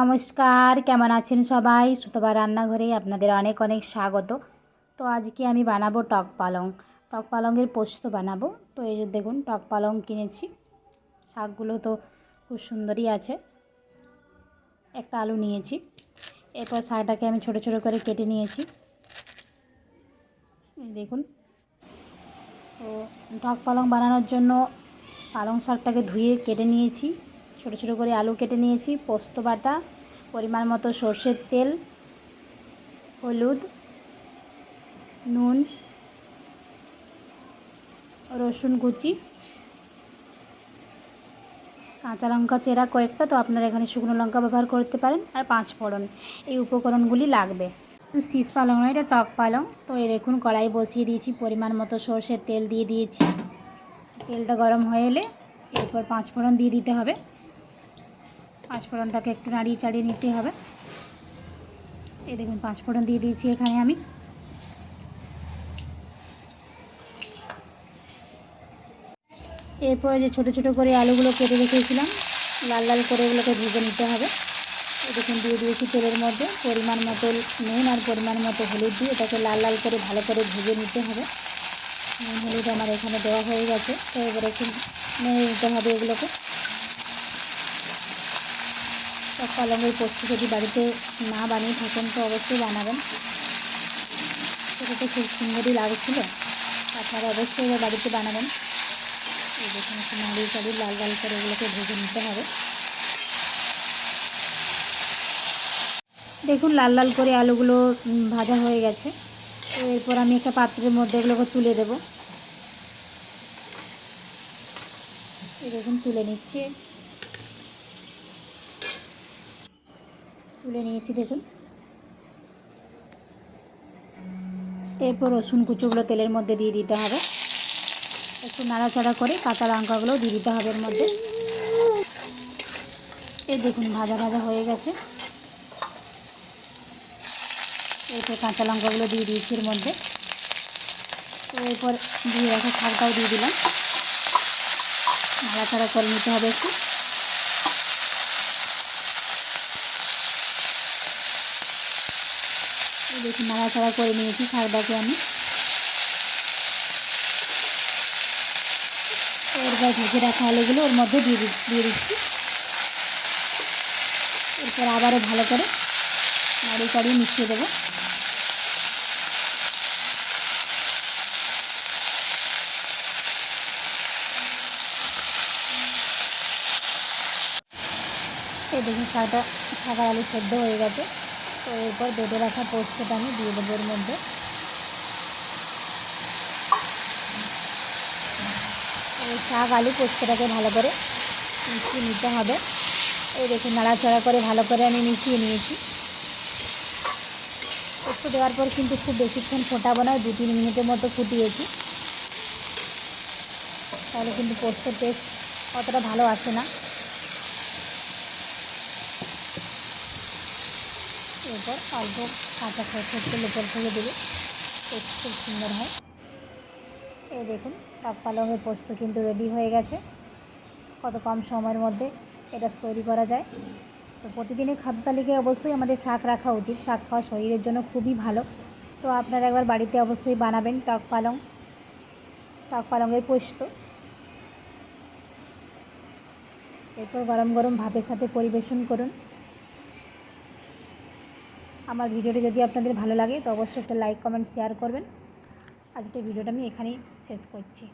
নমস্কার, কেমন আছেন সবাই? সুতপা রান্নাঘরে আপনাদের অনেক অনেক স্বাগত। তো আজকে আমি বানাবো টক পালং। টক পালংয়ের পোস্ত বানাবো। তো এই যে দেখুন, টক পালং কিনেছি। শাকগুলো তো খুব সুন্দরই আছে। একটা আলু নিয়েছি। এরপর শাকটাকে আমি ছোট ছোট করে কেটে নিয়েছি। এই দেখুন। তো টক পালং বানানোর জন্য পালং শাকটাকে ধুয়ে কেটে নিয়েছি। ছোট ছোট করে আলু কেটে নিয়েছি, পোস্ত বাটা, পরিমাণ মতো সর্ষের তেল, হলুদ, নুন, রসুন কুচি, কাঁচা লঙ্কা চেরা কয়েকটা, তো আপনারা এখানে শুকনো লঙ্কা ব্যবহার করতে পারেন, আর 5 ফোড়ন। এই উপকরণগুলি লাগবে। শীষ পালং নয়, এটা টক পালং। তো এই দেখুন, কড়াই বসিয়ে দিয়েছি, পরিমাণ মতো সর্ষের তেল দিয়ে দিয়েছি। তেলটা গরম হয়ে এলে এরপর 5 ফোড়ন দিয়ে দিতে হবে। 5 ফোড়নটাকে একটু নাড়িয়ে চাড়িয়ে নিতে হবে। এই দেখুন, 5 ফোড়ন দিয়ে দিয়েছি এখানে আমি। এরপরে যে ছোটো ছোটো করে আলুগুলো কেটে রেখেছিলাম, লাল লাল করে এগুলোকে ভেজে নিতে হবে। দেখুন, দিয়ে দিয়েছি তেলের মধ্যে পরিমাণ মতো নুন আর পরিমাণ মতো হলুদ দিয়ে এটাকে লাল লাল করে ভালো করে ভেজে নিতে হবে। নুন হলুদ আমার এখানে দেওয়া হয়ে গেছে। তো এবার একটু নেড়ে নিতে হবে এগুলোকে। টক পালংয়ের পোস্ত যদি বাড়িতে না বানিয়ে থাকেন তো অবশ্যই বানাবেন। সেটা তো খুব সুন্দরই লাগছিলো। আপনারা অবশ্যই এবার বাড়িতে বানাবেন। এই দেখুন, একটু নাড়িয়ে চাড়িয়ে লাল লাল করে এগুলোকে ভেজে নিতে হবে। দেখুন, লাল লাল করে আলুগুলো ভাজা হয়ে গেছে। তো এরপর আমি একটা পাত্রের মধ্যে এগুলোকে তুলে দেব। এই দেখুন, তুলে নিয়েছি দেখুন। এরপর রসুন কুচোগুলো তেলের মধ্যে দিয়ে দিতে হবে। একটু নাড়াচাড়া করে কাঁচা লঙ্কাগুলো দিয়ে দিতে হবে এর মধ্যে। এই দেখুন, ভাজা ভাজা হয়ে গেছে। এরপর কাঁচা লঙ্কাগুলো দিয়ে দিয়েছি এর মধ্যে। তো এরপর দিয়ে রাখা শাকটাও দিয়ে দিলাম। নাড়াচাড়া করে নিতে হবে একটু। দেখুন, নাড়াচাড়া করে নিয়েছি শাকটাকে আমি। এরপর ভেজে রাখা আলুগুলো ওর মধ্যে দিয়ে দিচ্ছি। এরপর আবারও ভালো করে নাড়িয়ে চাড়িয়ে মিশিয়ে দেবো। এই দেখুন, শাক আর আলু সেদ্ধ হয়ে গেছে। তো এরপর বেটে রাখা পোস্তটা আমি দিয়ে দেবো এর মধ্যে। শাক আলু পোস্তটাকে ভালো করে মিশিয়ে নিতে হবে। এই দেখুন, নাড়াচাড়া করে ভালো করে আমি মিশিয়ে নিয়েছি। পোস্ত দেওয়ার পর কিন্তু খুব বেশিক্ষণ ফোটাবো না, 2-3 মিনিটের মতো ফুটিয়েছি। তাহলে কিন্তু পোস্তর টেস্ট অতটা ভালো আসে না। এরপর অল্প কাঁচা সরষের তেল উপর থেকে দেবে, টেস্ট খুব সুন্দর হয়। এই দেখুন, টক পালংয়ের পোস্ত কিন্তু রেডি হয়ে গেছে। কত কম সময়ের মধ্যে এটা তৈরি করা যায়। তো প্রতিদিনের খাদ্য তালিকায় অবশ্যই আমাদের শাক রাখা উচিত। শাক খাওয়া শরীরের জন্য খুবই ভালো। তো আপনারা একবার বাড়িতে অবশ্যই বানাবেন টক পালংয়ের পোস্ত। এরপর গরম গরম ভাতের সাথে পরিবেশন করুন। আমার ভিডিওটি যদি আপনাদের ভালো লাগে তো অবশ্যই একটা লাইক, কমেন্ট, শেয়ার করবেন। আজকের ভিডিওটা আমি এখানেই শেষ করছি।